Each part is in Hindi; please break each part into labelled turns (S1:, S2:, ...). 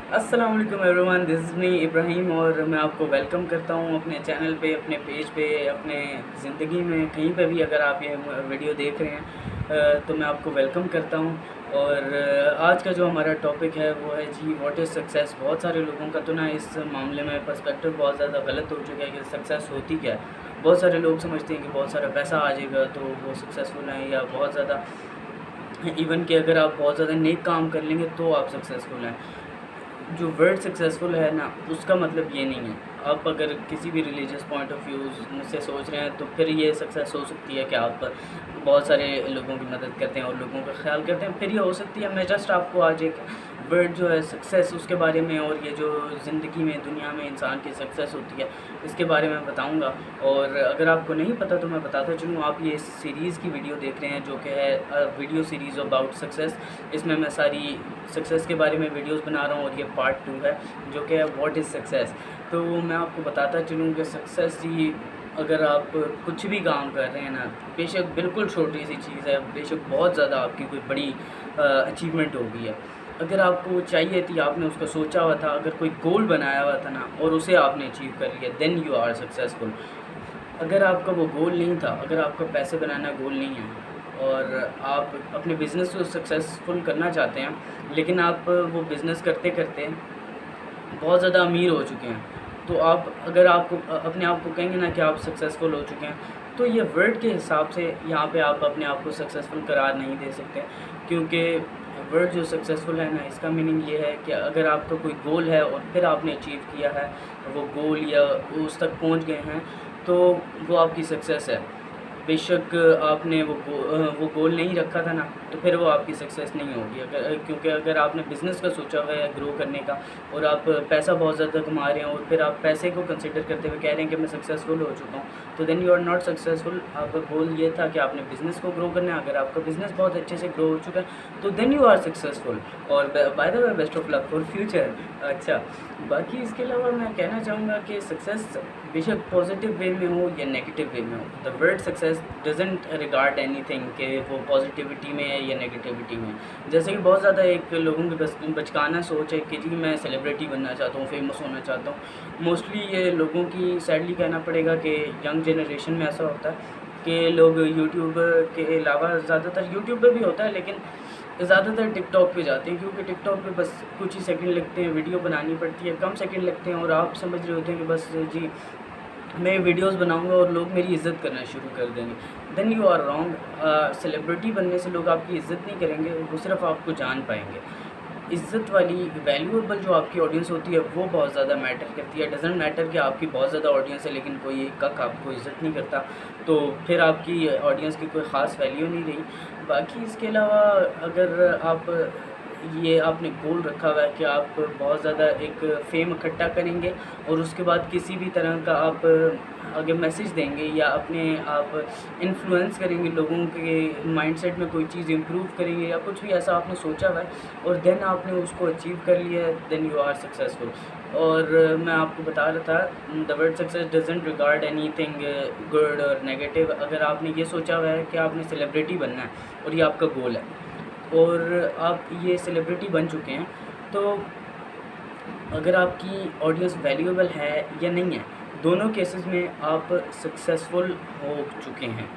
S1: अस्सलाम वालेकुम everyone, this is me Ibrahim और मैं आपको वेलकम करता हूँ अपने चैनल पे, अपने पेज पे, अपने ज़िंदगी में कहीं पे भी अगर आप ये वीडियो देख रहे हैं तो मैं आपको वेलकम करता हूँ। और आज का जो हमारा टॉपिक है वो है जी व्हाट इज़ सक्सेस। बहुत सारे लोगों का तो ना इस मामले में पर्सपेक्टिव बहुत ज़्यादा गलत हो चुका है कि सक्सेस होती क्या है। बहुत सारे लोग समझते हैं कि बहुत सारा पैसा आ जाएगा तो वो सक्सेसफुल हैं, या बहुत ज़्यादा इवन कि अगर आप बहुत ज़्यादा नेक काम कर लेंगे तो आप सक्सेसफुल हैं। जो वर्ड सक्सेसफुल है ना, उसका मतलब ये नहीं है। आप अगर किसी भी रिलीजियस पॉइंट ऑफ व्यू से सोच रहे हैं तो फिर ये सक्सेस हो सकती है कि आप बहुत सारे लोगों की मदद करते हैं और लोगों का ख्याल करते हैं, फिर ये हो सकती है। मैं जस्ट आपको आज एक वर्ड जो है सक्सेस, उसके बारे में और ये जो ज़िंदगी में दुनिया में इंसान की सक्सेस होती है इसके बारे में बताऊंगा। और अगर आपको नहीं पता तो मैं बताता चलूँ। आप ये सीरीज़ की वीडियो देख रहे हैं जो कि है वीडियो सीरीज़ अबाउट सक्सेस। इसमें मैं सारी सक्सेस के बारे में वीडियोस बना रहा हूँ और ये पार्ट 2 है जो कि है व्हाट इज़ सक्सेस। तो मैं आपको बताता चलूँ कि सक्सेस ही, अगर आप कुछ भी काम कर रहे हैं ना, बेशक बिल्कुल छोटी सी चीज़ है, बेशक बहुत ज़्यादा आपकी कोई बड़ी अचीवमेंट हो गई है, अगर आपको चाहिए थी, आपने उसका सोचा हुआ था, अगर कोई गोल बनाया हुआ था ना और उसे आपने अचीव कर लिया, देन यू आर सक्सेसफुल। अगर आपका वो गोल नहीं था, अगर आपका पैसे बनाना गोल नहीं है और आप अपने बिज़नेस को सक्सेसफुल करना चाहते हैं, लेकिन आप वो बिज़नेस करते करते बहुत ज़्यादा अमीर हो चुके हैं, तो आप अगर आपको अपने आप को कहेंगे ना कि आप सक्सेसफुल हो चुके हैं, तो ये वर्ड के हिसाब से यहाँ पे आप अपने आप को सक्सेसफुल करार नहीं दे सकते। क्योंकि वर्ड जो सक्सेसफुल है ना, इसका मीनिंग ये है कि अगर आपका कोई गोल है और फिर आपने अचीव किया है वो गोल, या उस तक पहुँच गए हैं, तो वो आपकी सक्सेस है। बेशक आपने वो गोल नहीं रखा था ना, तो फिर वो आपकी सक्सेस नहीं होगी। क्योंकि अगर आपने बिज़नेस का सोचा हुआ है ग्रो करने का और आप पैसा बहुत ज़्यादा कमा रहे हैं और फिर आप पैसे को कंसिडर करते हुए कह रहे हैं कि मैं सक्सेसफुल हो चुका हूँ, तो then you are not successful. आपका गोल ये था कि आपने बिज़नेस को ग्रो करना है। अगर आपका बिज़नेस बहुत अच्छे से ग्रो हो चुका है तो देन यू आर सक्सेसफुल। और by the way, best of luck for future. अच्छा, बाकी इसके अलावा मैं कहना चाहूँगा कि सक्सेस बेशक पॉजिटिव वे में हो या नेगेटिव वे में हो, the word success doesn't regard anything कि वो पॉजिटिविटी में है या नेगेटिविटी में। जैसे कि बहुत ज़्यादा एक लोगों की बचकाना सोच है कि जी मैं सेलिब्रिटी बनना चाहता हूँ, फेमस होना चाहता हूँ। मोस्टली ये लोगों की सैडली कहना पड़ेगा कि यंग जनरेशन में ऐसा होता है कि लोग यूट्यूब के अलावा, ज़्यादातर यूट्यूब पे भी होता है लेकिन ज़्यादातर टिकटॉक पे जाते हैं, क्योंकि टिकटॉक पे बस कुछ ही सेकंड लगते हैं, वीडियो बनानी पड़ती है, कम सेकंड लगते हैं और आप समझ रहे होते हैं कि बस जी मैं वीडियोस बनाऊंगा और लोग मेरी इज़्ज़त करना शुरू कर देंगे। Then you are wrong. Celebrity बनने से लोग आपकी इज़्ज़त नहीं करेंगे, वो सिर्फ आपको जान पाएंगे। इज़्ज़त वाली, वैल्यूएबल जो आपकी ऑडियंस होती है वो बहुत ज़्यादा मैटर करती है। डजेंट मैटर कि आपकी बहुत ज़्यादा ऑडियंस है लेकिन कोई एक कक आपको इज़्ज़त नहीं करता, तो फिर आपकी ऑडियंस की कोई ख़ास वैल्यू नहीं रही। बाकी इसके अलावा अगर आप ये आपने गोल रखा हुआ है कि आप बहुत ज़्यादा एक फ़ेम इकट्ठा करेंगे और उसके बाद किसी भी तरह का आप आगे मैसेज देंगे या अपने आप इन्फ्लुएंस करेंगे, लोगों के माइंडसेट में कोई चीज़ इम्प्रूव करेंगे या कुछ भी ऐसा आपने सोचा हुआ है और देन आपने उसको अचीव कर लिया है, देन यू आर सक्सेसफुल। और मैं आपको बता रहा था the word success doesn't regard anything good और नेगेटिव। अगर आपने ये सोचा हुआ है कि आपने सेलिब्रिटी बनना है और ये आपका गोल है और आप ये सेलिब्रिटी बन चुके हैं, तो अगर आपकी ऑडियंस वैल्यूएबल है या नहीं है, दोनों केसेस में आप सक्सेसफुल हो चुके हैं।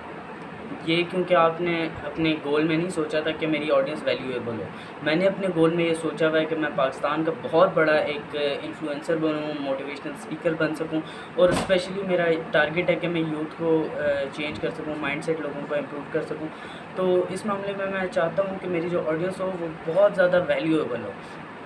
S1: ये क्योंकि आपने अपने गोल में नहीं सोचा था कि मेरी ऑडियंस वैल्यूएबल हो। मैंने अपने गोल में ये सोचा हुआ है कि मैं पाकिस्तान का बहुत बड़ा एक इन्फ्लुएंसर बनूँ, मोटिवेशनल स्पीकर बन सकूँ और स्पेशली मेरा टारगेट है कि मैं यूथ को चेंज कर सकूँ, माइंडसेट लोगों को इम्प्रूव कर सकूँ। तो इस मामले में मैं चाहता हूँ कि मेरी जो ऑडियंस हो वो बहुत ज़्यादा वैल्यूएबल हो।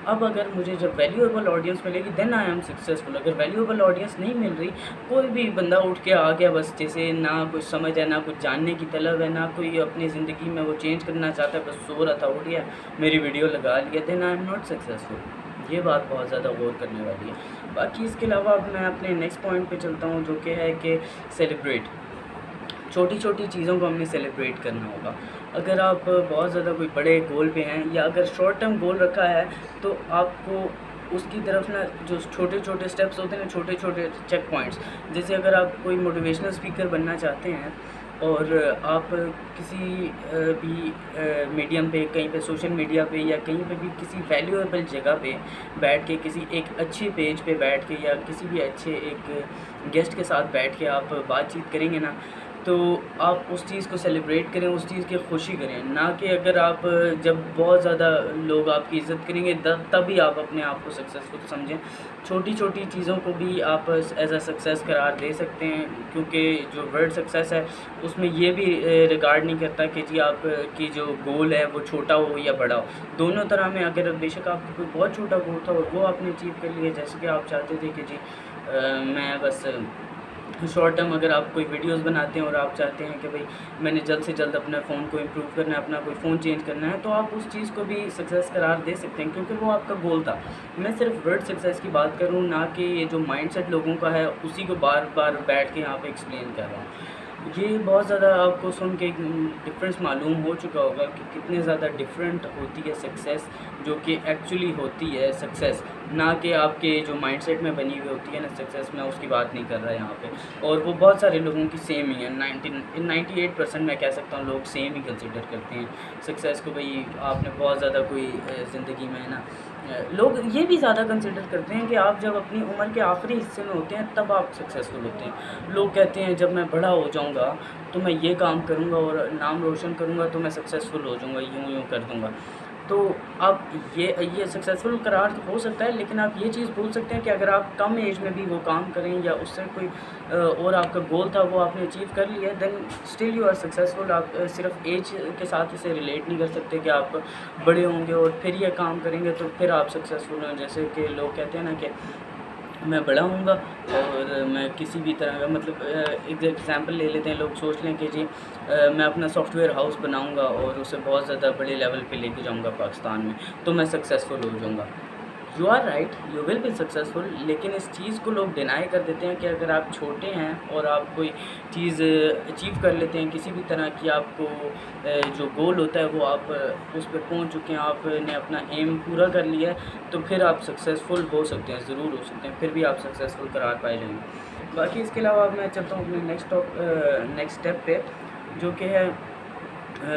S1: अब अगर मुझे जब वैल्यूएबल ऑडियंस मिलेगी देन आई एम सक्सेसफुल। अगर वैल्यूएबल ऑडियंस नहीं मिल रही, कोई भी बंदा उठ के आ गया बस, जैसे ना कुछ समझ है, ना कुछ जानने की तलब है, ना कोई अपनी ज़िंदगी में वो चेंज करना चाहता है, बस सो रहा था, उठ गया, मेरी वीडियो लगा लिया, then I am not successful. ये बात बहुत ज़्यादा गौर करने वाली है। बाकी इसके अलावा अब मैं अपने नेक्स्ट पॉइंट पे चलता हूँ जो कि है कि सेलिब्रेट। छोटी छोटी चीज़ों को हमने सेलिब्रेट करना होगा। अगर आप बहुत ज़्यादा कोई बड़े गोल पे हैं या अगर शॉर्ट टर्म गोल रखा है तो आपको उसकी तरफ ना जो छोटे छोटे स्टेप्स होते हैं ना, छोटे छोटे चेक पॉइंट्स, जैसे अगर आप कोई मोटिवेशनल स्पीकर बनना चाहते हैं और आप किसी भी मीडियम पे, कहीं पे सोशल मीडिया पे या कहीं पे भी किसी वैल्यूएबल जगह पे बैठ के, किसी एक अच्छे पेज पे बैठ के या किसी भी अच्छे एक गेस्ट के साथ बैठ के आप बातचीत करेंगे ना, तो आप उस चीज़ को सेलिब्रेट करें, उस चीज़ की खुशी करें। ना कि अगर आप जब बहुत ज़्यादा लोग आपकी इज़्ज़त करेंगे तभी आप अपने आप को सक्सेसफुल समझें। छोटी-छोटी चीज़ों को भी आप एज़ अ सक्सेस करार दे सकते हैं, क्योंकि जो वर्ड सक्सेस है उसमें ये भी रिगार्ड नहीं करता कि जी आप की जो गोल है वो छोटा हो या बड़ा हो। दोनों तरह में, अगर बेशक आपका कोई बहुत छोटा गोल था और वो आपने अचीव कर लिया, जैसे कि आप चाहते थे कि जी मैं बस शॉर्ट टर्म, अगर आप कोई वीडियोस बनाते हैं और आप चाहते हैं कि भाई मैंने जल्द से जल्द अपना फ़ोन को इम्प्रूव करना है, अपना कोई फ़ोन चेंज करना है, तो आप उस चीज़ को भी सक्सेस करार दे सकते हैं, क्योंकि वो आपका गोल था। मैं सिर्फ वर्ड सक्सेस की बात करूँ, ना कि ये जो माइंडसेट लोगों का है उसी को बार बार बैठ के यहाँ पे एक्सप्लेन कर रहा हूँ। ये बहुत ज़्यादा आपको सुन के डिफरेंस मालूम हो चुका होगा कि कितने ज़्यादा डिफरेंट होती है सक्सेस, जो कि एक्चुअली होती है सक्सेस, ना कि आपके जो माइंडसेट में बनी हुई होती है ना सक्सेस। मैं उसकी बात नहीं कर रहा यहाँ पे, और वो बहुत सारे लोगों की सेम ही है। 98% मैं कह सकता हूँ लोग सेम ही कंसिडर करते हैं सक्सेस को। भाई आपने बहुत ज़्यादा कोई ज़िंदगी में है ना, लोग ये भी ज़्यादा कंसिडर करते हैं कि आप जब अपनी उम्र के आखिरी हिस्से में होते हैं तब आप सक्सेसफुल होते हैं। लोग कहते हैं जब मैं बड़ा हो जाऊंगा तो मैं ये काम करूंगा और नाम रोशन करूंगा तो मैं सक्सेसफुल हो जाऊंगा, यूँ कर दूंगा। तो आप ये सक्सेसफुल करार तो हो सकता है, लेकिन आप ये चीज़ भूल सकते हैं कि अगर आप कम एज में भी वो काम करें या उससे कोई और आपका गोल था वो आपने अचीव कर लिया, then still you are successful. आप सिर्फ एज के साथ इसे रिलेट नहीं कर सकते कि आप बड़े होंगे और फिर ये काम करेंगे तो फिर आप सक्सेसफुल हों। जैसे कि लोग कहते हैं ना कि मैं बड़ा हूँगा और मैं किसी भी तरह का, मतलब एक एग्ज़ाम्पल ले लेते हैं, लोग सोच लें कि जी मैं अपना सॉफ्टवेयर हाउस बनाऊँगा और उसे बहुत ज़्यादा बड़े लेवल पे लेके जाऊँगा पाकिस्तान में, तो मैं सक्सेसफुल हो जाऊँगा। You are right, you will be successful, लेकिन इस चीज़ को लोग डिनाई कर देते हैं कि अगर आप छोटे हैं और आप कोई चीज़ अचीव कर लेते हैं किसी भी तरह की, आपको जो गोल होता है वो आप उस पर पहुंच चुके हैं, आपने अपना एम पूरा कर लिया है, तो फिर आप सक्सेसफुल हो सकते हैं, ज़रूर हो सकते हैं, फिर भी आप सक्सेसफुल करार पाए जाएंगे। बाकी इसके अलावा मैं चलता हूँ अपने नेक्स्ट स्टेप पे, जो कि है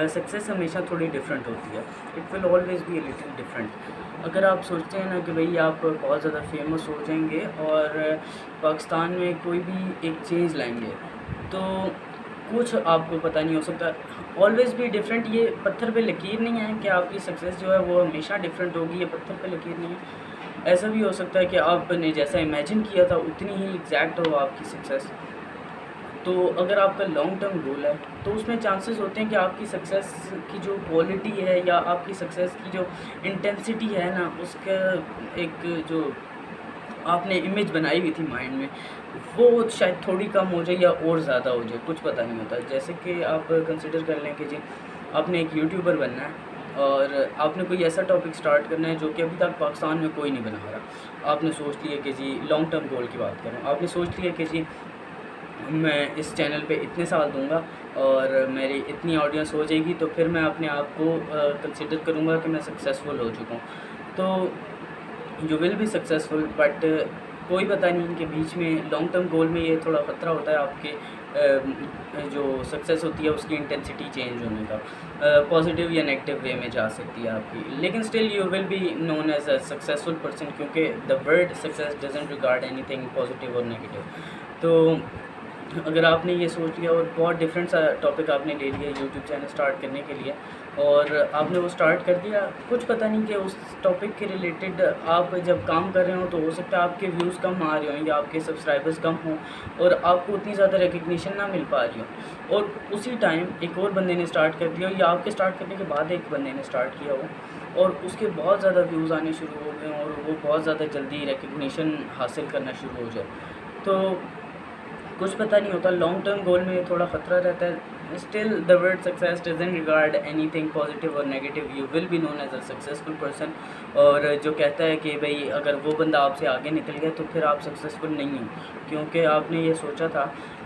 S1: सक्सेस हमेशा थोड़ी डिफरेंट होती है। It will always be a little different. अगर आप सोचते हैं ना कि भाई आप बहुत ज़्यादा फेमस हो जाएंगे और पाकिस्तान में कोई भी एक चेंज लाएंगे, तो कुछ आपको पता नहीं हो सकता। ऑलवेज बी डिफरेंट, ये पत्थर पे लकीर नहीं है कि आपकी सक्सेस जो है वो हमेशा डिफरेंट होगी, ये पत्थर पे लकीर नहीं है। ऐसा भी हो सकता है कि आपने जैसा इमेजिन किया था उतनी ही एग्जैक्ट हो आपकी सक्सेस। तो अगर आपका लॉन्ग टर्म गोल है तो उसमें चांसेस होते हैं कि आपकी सक्सेस की जो क्वालिटी है या आपकी सक्सेस की जो इंटेंसिटी है ना, उसका एक जो आपने इमेज बनाई हुई थी माइंड में, वो शायद थोड़ी कम हो जाए या और ज़्यादा हो जाए, कुछ पता नहीं होता। जैसे कि आप कंसिडर कर लें कि जी आपने एक यूट्यूबर बनना है और आपने कोई ऐसा टॉपिक स्टार्ट करना है जो कि अभी तक पाकिस्तान में कोई नहीं बना रहा। आपने सोच लिया कि जी लॉन्ग टर्म गोल की बात करूँ, आपने सोच लिया कि जी मैं इस चैनल पे इतने साल दूंगा और मेरी इतनी ऑडियंस हो जाएगी तो फिर मैं अपने आप को कंसिडर करूँगा कि मैं सक्सेसफुल हो चुका हूँ। तो you will be successful, but कोई पता नहीं इनके बीच में लॉन्ग टर्म गोल में ये थोड़ा ख़तरा होता है आपके जो सक्सेस होती है उसकी इंटेंसिटी चेंज होने का, पॉजिटिव या नेगेटिव वे में जा सकती है आपकी, लेकिन still you will be known as a successful person, क्योंकि the word success doesn't regard anything positive और नेगेटिव। तो अगर आपने ये सोच लिया और बहुत डिफरेंट सा टॉपिक आपने ले लिया यूट्यूब चैनल स्टार्ट करने के लिए और आपने वो स्टार्ट कर दिया, कुछ पता नहीं कि उस टॉपिक के रिलेटेड आप जब काम कर रहे हो तो हो सकता है आपके व्यूज़ कम आ रहे हों या आपके सब्सक्राइबर्स कम हों और आपको उतनी ज़्यादा रिकग्निशन ना मिल पा रही हो, और उसी टाइम एक और बंदे ने स्टार्ट कर दिया या आपके स्टार्ट करने के बाद एक बंदे ने स्टार्ट किया हो और उसके बहुत ज़्यादा व्यूज़ आने शुरू हो गए और वो बहुत ज़्यादा जल्दी रिकग्निशन हासिल करना शुरू हो जाए, तो कुछ पता नहीं होता। लॉन्ग टर्म गोल में थोड़ा ख़तरा रहता है। Still the word success doesn't regard anything positive और negative, you will be known as a successful person. और जो कहता है कि भाई अगर वो बंदा आपसे आगे निकल गया तो फिर आप सक्सेसफुल नहीं हो, क्योंकि आपने ये सोचा था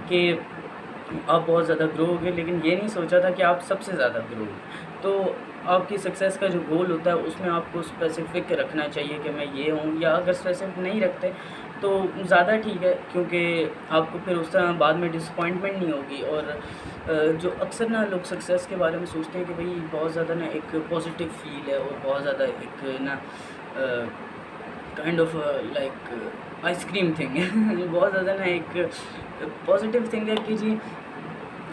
S1: कि आप बहुत ज़्यादा ग्रो हो गए, लेकिन ये नहीं सोचा था कि आप सबसे ज़्यादा ग्रो हो। तो आपकी सक्सेस का जो गोल होता है उसमें आपको स्पेसिफिक रखना चाहिए कि मैं ये हूँ, या अगर स्पेसिफिक नहीं रखते तो ज़्यादा ठीक है, क्योंकि आपको फिर उस तरह बाद में डिसअपॉइंटमेंट नहीं होगी। और जो अक्सर ना लोग सक्सेस के बारे में सोचते हैं कि भाई बहुत ज़्यादा ना एक पॉजिटिव फील है और बहुत ज़्यादा एक ना kind of like ice cream thing है बहुत ज़्यादा ना एक पॉजिटिव थिंग है कि जी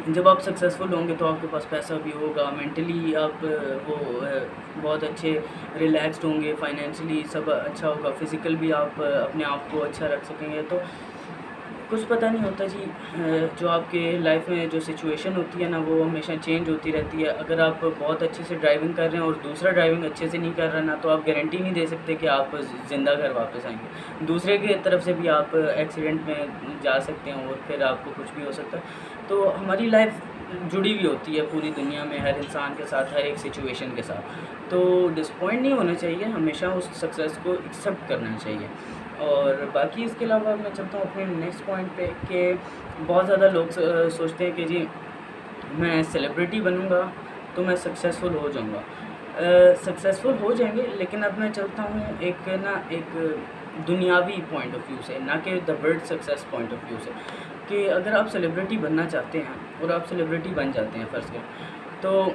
S1: जब आप सक्सेसफुल होंगे तो आपके पास पैसा भी होगा, मेंटली आप बहुत अच्छे रिलैक्स्ड होंगे, फाइनेंशियली सब अच्छा होगा, फिज़िकल भी आप अपने आप को अच्छा रख सकेंगे। तो कुछ पता नहीं होता जी, जो आपके लाइफ में जो सिचुएशन होती है ना वो हमेशा चेंज होती रहती है। अगर आप बहुत अच्छे से ड्राइविंग कर रहे हैं और दूसरा ड्राइविंग अच्छे से नहीं कर रहा ना, तो आप गारंटी नहीं दे सकते कि आप ज़िंदा घर वापस आएंगे। दूसरे की तरफ से भी आप एक्सीडेंट में जा सकते हैं और फिर आपको कुछ भी हो सकता है। तो हमारी लाइफ जुड़ी हुई होती है पूरी दुनिया में हर इंसान के साथ, हर एक सिचुएशन के साथ। तो डिसपॉइंट नहीं होना चाहिए, हमेशा उस सक्सेस को एक्सेप्ट करना चाहिए। और बाकी इसके अलावा मैं चलता हूँ अपने नेक्स्ट पॉइंट पे कि बहुत ज़्यादा लोग सोचते हैं कि जी मैं सेलिब्रिटी बनूँगा तो मैं सक्सेसफुल हो जाऊँगा। सक्सेसफुल हो जाएंगे, लेकिन अब मैं चलता हूँ एक दुनियावी पॉइंट ऑफ व्यू से, ना कि the world success point of view से। कि अगर आप सेलिब्रिटी बनना चाहते हैं और आप सेलिब्रिटी बन जाते हैं फ़र्ज़ करें, तो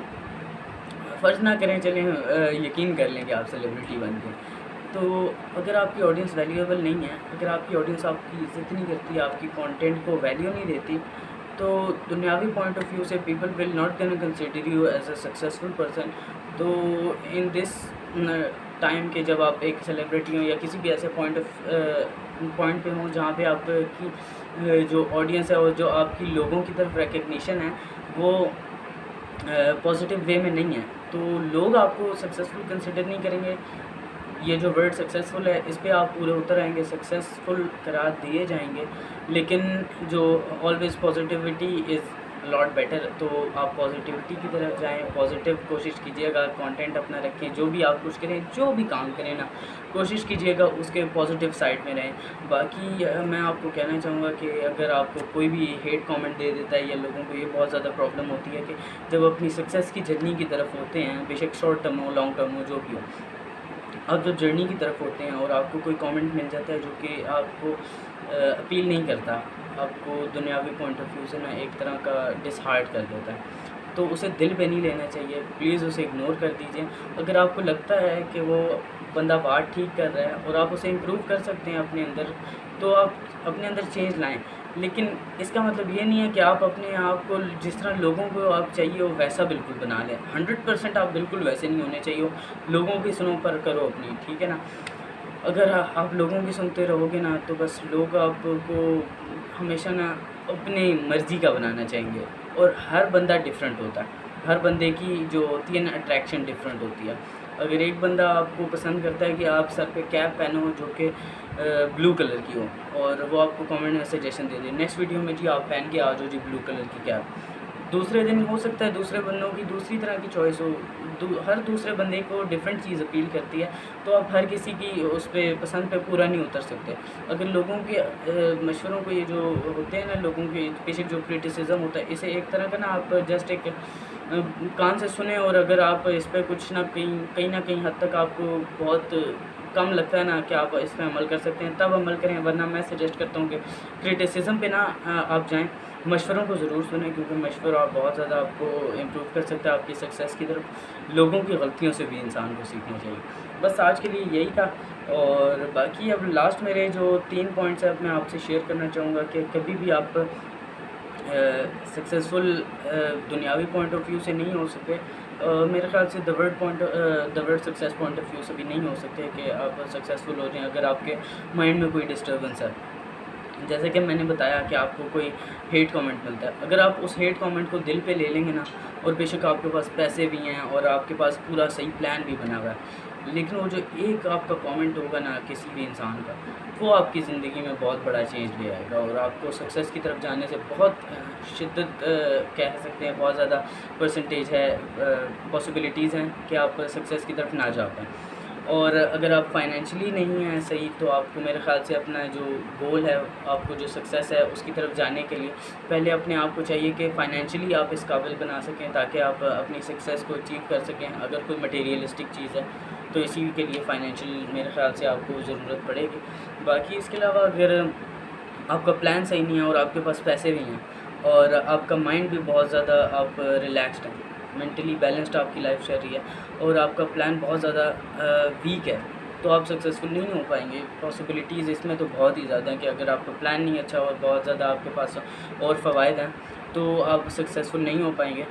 S1: फ़र्ज़ ना करें, चलें यकीन कर लें कि आप सेलिब्रिटी बन गए, तो अगर आपकी ऑडियंस वैल्यूएबल नहीं है, अगर आपकी ऑडियंस आपकी इज़्ज़त नहीं करती, आपकी कंटेंट को वैल्यू नहीं देती, तो दुनियावी पॉइंट ऑफ व्यू से people will not gonna consider you as a successful person. तो इन दिस टाइम के जब आप एक सेलिब्रिटी हो या किसी भी ऐसे पॉइंट पे हों जहाँ पे आपकी जो ऑडियंस है और जो आपकी लोगों की तरफ रिकग्निशन है वो पॉजिटिव वे में नहीं है, तो लोग आपको सक्सेसफुल कंसिडर नहीं करेंगे। ये जो वर्ड सक्सेसफुल है इस पे आप पूरे उतर आएंगे, सक्सेसफुल करार दिए जाएंगे, लेकिन जो always positivity is lot better. तो आप पॉजिटिविटी की तरफ जाएं, पॉजिटिव कोशिश कीजिएगा, कंटेंट अपना रखें, जो भी आप कुछ करें, जो भी काम करें ना, कोशिश कीजिएगा उसके पॉजिटिव साइड में रहें। बाकी मैं आपको कहना चाहूँगा कि अगर आपको कोई भी हेट कमेंट दे देता है, या लोगों को ये बहुत ज़्यादा प्रॉब्लम होती है कि जब अपनी सक्सेस की जर्नी की तरफ होते हैं, बेशक शॉर्ट टर्म हो, लॉन्ग टर्म हो, जो भी हो, आप जब जर्नी की तरफ होते हैं और आपको कोई कमेंट मिल जाता है जो कि आपको अपील नहीं करता, आपको दुनियावी पॉइंट ऑफ व्यू से ना एक तरह का डिसहार्ट कर देता है, तो उसे दिल पे नहीं लेना चाहिए, प्लीज़ उसे इग्नोर कर दीजिए। अगर आपको लगता है कि वो बंदा बात ठीक कर रहा है और आप उसे इम्प्रूव कर सकते हैं अपने अंदर, तो आप अपने अंदर चेंज लाएं। लेकिन इसका मतलब ये नहीं है कि आप अपने आप को जिस तरह लोगों को आप चाहिए हो वैसा बिल्कुल बना लें। 100% आप बिल्कुल वैसे नहीं होने चाहिए, लोगों की सुनो पर करो अपनी, ठीक है ना। अगर आप लोगों की सुनते रहोगे ना, तो बस लोग आपको हमेशा ना अपनी मर्ज़ी का बनाना चाहेंगे, और हर बंदा डिफरेंट होता है, हर बंदे की जो होती है ना अट्रैक्शन डिफरेंट होती है। अगर एक बंदा आपको पसंद करता है कि आप सर पे कैप पहनो जो कि ब्लू कलर की हो, और वो आपको कमेंट में सजेशन दे दे नेक्स्ट वीडियो में जी आप पहन के आ जाओ जी ब्लू कलर की कैप, दूसरे दिन हो सकता है दूसरे बंदों की दूसरी तरह की चॉइस हो, हर दूसरे बंदे को डिफरेंट चीज़ अपील करती है, तो आप हर किसी की उस पर पसंद पे पूरा नहीं उतर सकते। अगर लोगों के मशवरों को, ये जो होते हैं ना लोगों के पीछे जो क्रिटिसिज्म होता है, इसे एक तरह का ना आप जस्ट एक कान से सुने, और अगर आप इस पर कुछ ना कहीं ना कहीं हद तक आपको बहुत कम लगता है ना कि आप इस पर अमल कर सकते हैं, तब अमल करें, वरना मैं सजेस्ट करता हूँ कि क्रिटिसिज्म पे ना आप जाएं, मशवरों को ज़रूर सुनें, क्योंकि मशवरा बहुत ज़्यादा आपको इम्प्रूव कर सकता है आपकी सक्सेस की तरफ। लोगों की गलतियों से भी इंसान को सीखना चाहिए। बस आज के लिए यही था, और बाकी अब लास्ट मेरे जो 3 पॉइंट्स हैं मैं आपसे शेयर करना चाहूँगा कि कभी भी आप सक्सेसफुल दुनियावी पॉइंट ऑफ व्यू से नहीं हो सकते, मेरे ख़्याल से the word success point of view से भी नहीं हो सकते कि आप सक्सेसफुल हो जाएं अगर आपके माइंड में कोई डिस्टर्बेंस है। जैसे कि मैंने बताया कि आपको कोई हेट कमेंट मिलता है, अगर आप उस हेट कमेंट को दिल पे ले लेंगे ना, और बेशक आपके पास पैसे भी हैं और आपके पास पूरा सही प्लान भी बना हुआ है, लेकिन वो जो एक आपका कमेंट होगा ना किसी भी इंसान का, वो आपकी ज़िंदगी में बहुत बड़ा चेंज ले आएगा, और आपको सक्सेस की तरफ जाने से बहुत शिद्दत कह सकते हैं, बहुत ज़्यादा परसेंटेज है, पॉसिबिलिटीज़ हैं कि आप सक्सेस की तरफ ना जा पाएँ। और अगर आप फाइनेंशियली नहीं हैं सही, तो आपको मेरे ख़्याल से अपना जो गोल है, आपको जो सक्सेस है उसकी तरफ जाने के लिए पहले अपने आप को चाहिए कि फ़ाइनेंशियली आप इस काबिल बना सकें ताकि आप अपनी सक्सेस को अचीव कर सकें। अगर कोई मटेरियलिस्टिक चीज़ है तो इसी के लिए फ़ाइनेंशियल मेरे ख़्याल से आपको ज़रूरत पड़ेगी। बाकी इसके अलावा अगर आपका प्लान सही नहीं है और आपके पास पैसे भी हैं और आपका माइंड भी बहुत ज़्यादा आप रिलैक्स्ड हैं, मेंटली बैलेंस्ड आपकी लाइफ चल रही है और आपका प्लान बहुत ज़्यादा वीक है, तो आप सक्सेसफुल नहीं हो पाएंगे। पॉसिबिलिटीज़ इसमें तो बहुत ही ज़्यादा हैं कि अगर आपका प्लान नहीं अच्छा और बहुत ज़्यादा आपके पास और फ़वाइद हैं तो आप सक्सेसफुल नहीं हो पाएंगे।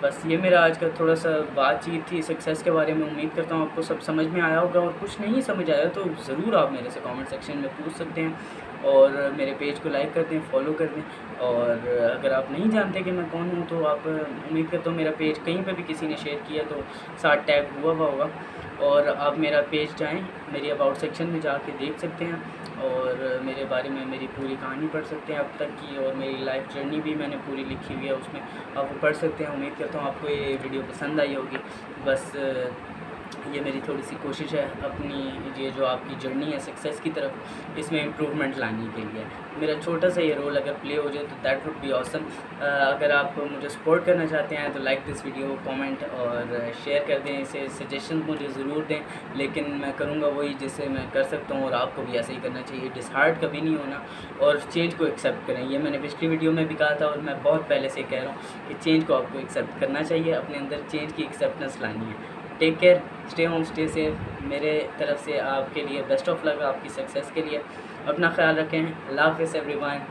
S1: बस ये मेरा आज का थोड़ा सा बातचीत थी सक्सेस के बारे में। उम्मीद करता हूँ आपको सब समझ में आया होगा, और कुछ नहीं समझ आया तो ज़रूर आप मेरे से कमेंट सेक्शन में पूछ सकते हैं और मेरे पेज को लाइक कर दें, फॉलो कर दें। और अगर आप नहीं जानते कि मैं कौन हूँ तो आप उम्मीद करता हूँ मेरा पेज कहीं पे भी किसी ने शेयर किया तो साथ टैग हुआ होगा और आप मेरा पेज जाएं, मेरी अबाउट सेक्शन में जाके देख सकते हैं और मेरे बारे में मेरी पूरी कहानी पढ़ सकते हैं अब तक की, और मेरी लाइफ जर्नी भी मैंने पूरी लिखी हुई है, उसमें आप वो पढ़ सकते हैं। उम्मीद करता हूँ आपको ये वीडियो पसंद आई होगी। बस ये मेरी थोड़ी सी कोशिश है अपनी ये जो आपकी जर्नी है सक्सेस की तरफ, इसमें इम्प्रूवमेंट लाने के लिए। मेरा छोटा सा ये रोल अगर प्ले हो जाए तो दैट वुड बी ऑसम। अगर आप मुझे सपोर्ट करना चाहते हैं तो लाइक दिस वीडियो, कमेंट और शेयर कर दें इसे। सजेशन मुझे ज़रूर दें, लेकिन मैं करूँगा वही जिससे मैं कर सकता हूँ, और आपको भी ऐसा ही करना चाहिए। डिसहार्ट कभी नहीं होना और चेंज को एक्सेप्ट करें। ये मैंने पिछली वीडियो में भी कहा था और मैं बहुत पहले से कह रहा हूँ कि चेंज को आपको एक्सेप्ट करना चाहिए, अपने अंदर चेंज की एक्सेप्टेंस लानी है। Take care, stay home, stay safe. मेरे तरफ से आपके लिए बेस्ट ऑफ लक आपकी सक्सेस के लिए। अपना ख्याल रखें। अल्लाह हाफ़िज़ एवरीवन।